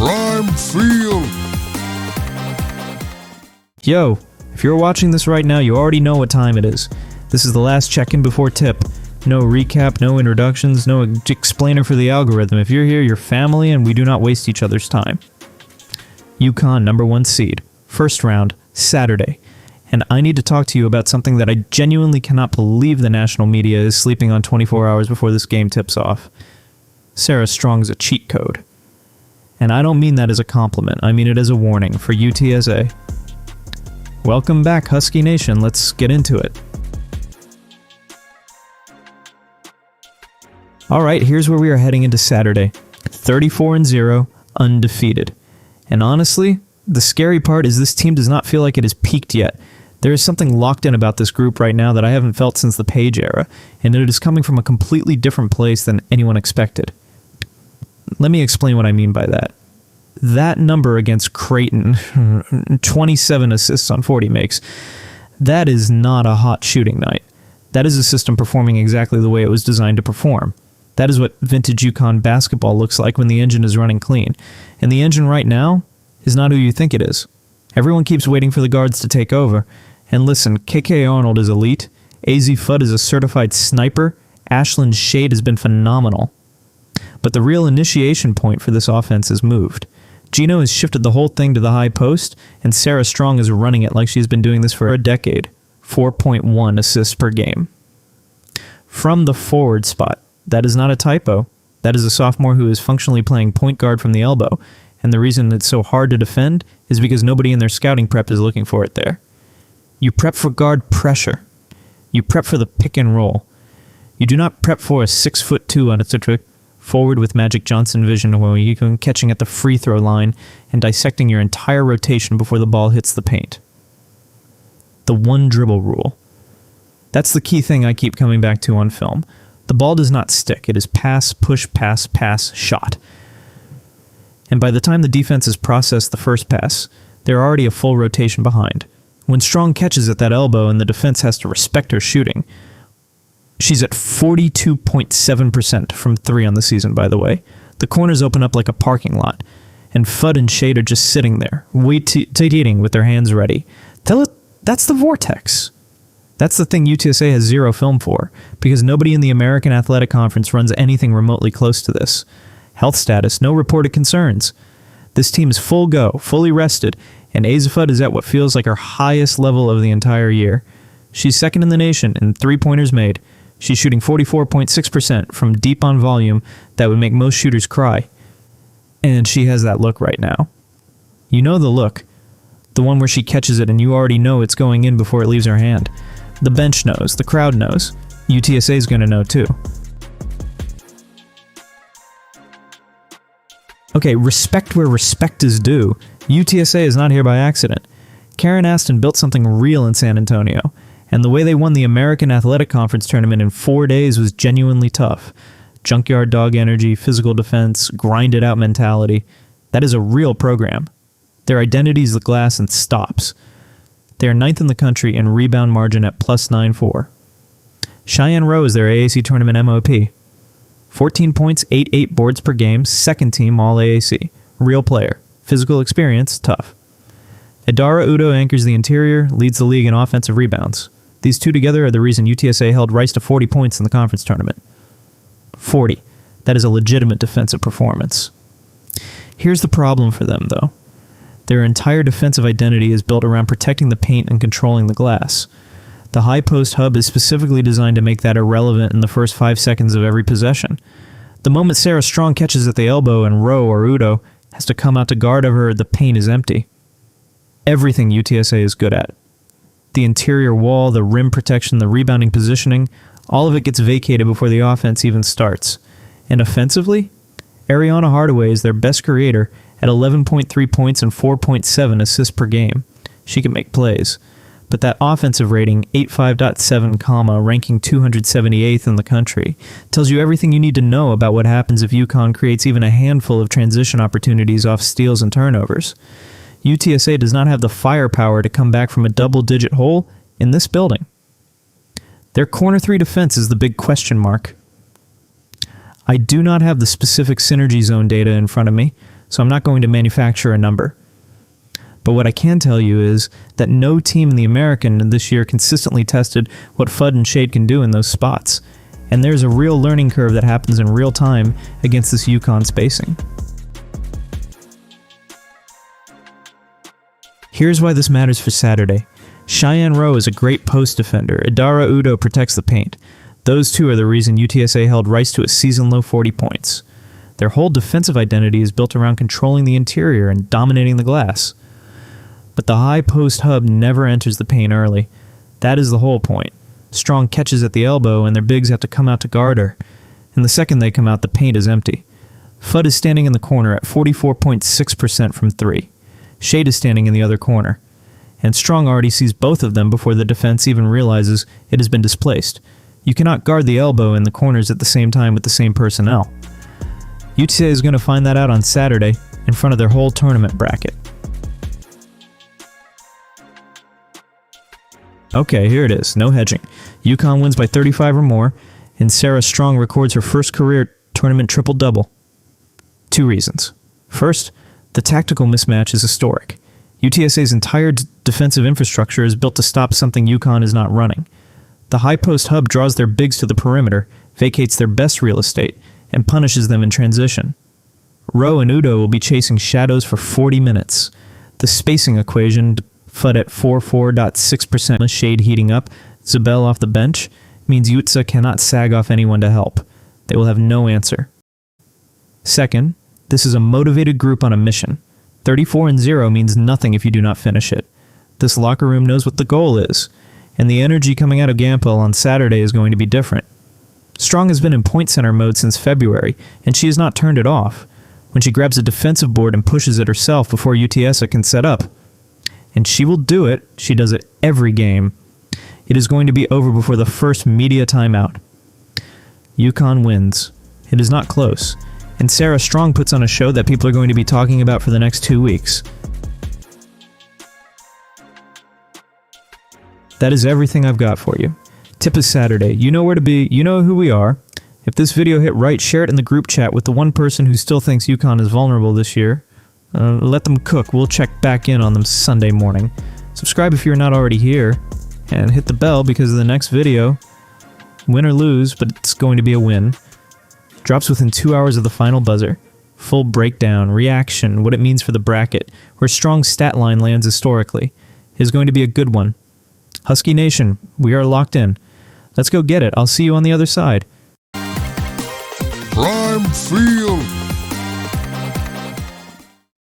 Prime Field. Yo, if you're watching this right now, you already know what time it is. This is the last check-in before tip. No recap, no introductions, no explainer for the algorithm. If you're here, you're family, and we do not waste each other's time. UConn, #1 seed. First round, Saturday. And I need to talk to you about something that I genuinely cannot believe the national media is sleeping on 24 hours before this game tips off. Sarah Strong's a cheat code. And I don't mean that as a compliment. I mean it as a warning for UTSA. Welcome back, Husky Nation. Let's get into it. Alright, here's where we are heading into Saturday. 34-0, undefeated. And honestly, the scary part is this team does not feel like it has peaked yet. There is something locked in about this group right now that I haven't felt since the Page era, and it is coming from a completely different place than anyone expected. Let me explain what I mean by that. That number against Creighton, 27 assists on 40 makes, that is not a hot shooting night. That is a system performing exactly the way it was designed to perform. That is what vintage UConn basketball looks like when the engine is running clean. And the engine right now is not who you think it is. Everyone keeps waiting for the guards to take over. And listen, KK Arnold is elite, Azzi Fudd is a certified sniper, Ashland's shade has been phenomenal. But the real initiation point for this offense has moved. Geno has shifted the whole thing to the high post, and Sarah Strong is running it like she's been doing this for a decade. 4.1 assists per game. From the forward spot, that is not a typo. That is a sophomore who is functionally playing point guard from the elbow, and the reason it's so hard to defend is because nobody in their scouting prep is looking for it there. You prep for guard pressure. You prep for the pick and roll. You do not prep for a 6'2" unathletic forward with Magic Johnson vision where you can catching at the free throw line and dissecting your entire rotation before the ball hits the paint. The one dribble rule. That's the key thing I keep coming back to on film. The ball does not stick. It is pass, push, pass, shot. And by the time the defense has processed the first pass, they're already a full rotation behind. When Strong catches at that elbow and the defense has to respect her shooting, she's at 42.7% from 3 on the season, by the way. The corners open up like a parking lot, and Fudd and Shade are just sitting there, waiting with their hands ready. That's the vortex. That's the thing UTSA has zero film for, because nobody in the American Athletic Conference runs anything remotely close to this. Health status, no reported concerns. This team is full go, fully rested, and Azzi Fudd is at what feels like her highest level of the entire year. She's second in the nation in three-pointers made. She's shooting 44.6% from deep on volume that would make most shooters cry. And she has that look right now. You know the look. The one where she catches it and you already know it's going in before it leaves her hand. The bench knows. The crowd knows. UTSA is going to know too. Okay, respect where respect is due. UTSA is not here by accident. Karen Aston built something real in San Antonio, and the way they won the American Athletic Conference tournament in 4 days was genuinely tough. Junkyard dog energy, physical defense, grind-it-out mentality. That is a real program. Their identity is the glass and stops. They are 9th in the country in rebound margin at +9.4. Cheyenne Rowe is their AAC tournament MOP. 14 points, 8 boards per game, second team All-AAC. Real player. Physical experience, tough. Adara Udo anchors the interior, leads the league in offensive rebounds. These two together are the reason UTSA held Rice to 40 points in the conference tournament. 40. That is a legitimate defensive performance. Here's the problem for them, though. Their entire defensive identity is built around protecting the paint and controlling the glass. The High-Post Hub is specifically designed to make that irrelevant in the first 5 seconds of every possession. The moment Sarah Strong catches at the elbow and Rowe or Udo has to come out to guard her, the paint is empty. Everything UTSA is good at. The interior wall, the rim protection, the rebounding positioning, all of it gets vacated before the offense even starts. And offensively, Ariana Hardaway is their best creator at 11.3 points and 4.7 assists per game. She can make plays. But that offensive rating, 85.7, ranking 278th in the country, tells you everything you need to know about what happens if UConn creates even a handful of transition opportunities off steals and turnovers. UTSA does not have the firepower to come back from a double-digit hole in this building. Their corner 3 defense is the big question mark. I do not have the specific synergy zone data in front of me, so I'm not going to manufacture a number. But what I can tell you is that no team in the American this year consistently tested what Fudd and Shade can do in those spots. And there's a real learning curve that happens in real time against this UConn spacing. Here's why this matters for Saturday. Cheyenne Rowe is a great post defender. Idara Udo protects the paint. Those two are the reason UTSA held Rice to a season-low 40 points. Their whole defensive identity is built around controlling the interior and dominating the glass. But the High-Post Hub never enters the paint early. That is the whole point. Strong catches at the elbow, and their bigs have to come out to guard her. And the second they come out, the paint is empty. Fudd is standing in the corner at 44.6% from 3. Shade is standing in the other corner. And Strong already sees both of them before the defense even realizes it has been displaced. You cannot guard the elbow and the corners at the same time with the same personnel. UTSA is going to find that out on Saturday in front of their whole tournament bracket. Okay, here it is. No hedging. UConn wins by 35 or more, and Sarah Strong records her first career tournament triple-double. 2 reasons. First, the tactical mismatch is historic. UTSA's entire defensive infrastructure is built to stop something UConn is not running. The High-Post Hub draws their bigs to the perimeter, vacates their best real estate, and punishes them in transition. Rowe and Udo will be chasing shadows for 40 minutes. The spacing equation, Fudd at 44.6% with Shade heating up, Zabel off the bench, means UTSA cannot sag off anyone to help. They will have no answer. Second, this is a motivated group on a mission. 34-0 means nothing if you do not finish it. This locker room knows what the goal is, and the energy coming out of Gampel on Saturday is going to be different. Strong has been in point center mode since February, and she has not turned it off. When she grabs a defensive board and pushes it herself before UTSA can set up. And she will do it. She does it every game. It is going to be over before the first media timeout. UConn wins. It is not close. And Sarah Strong puts on a show that people are going to be talking about for the next 2 weeks. That is everything I've got for you. Tip is Saturday. You know where to be. You know who we are. If this video hit right, share it in the group chat with the one person who still thinks UConn is vulnerable this year. Let them cook. We'll check back in on them Sunday morning. Subscribe if you're not already here. And hit the bell because of the next video. Win or lose, but it's going to be a win. Drops within 2 hours of the final buzzer. Full breakdown, reaction, what it means for the bracket, where Strong's stat line lands historically. It is going to be a good one. Husky Nation, we are locked in. Let's go get it. I'll see you on the other side. Prime Field.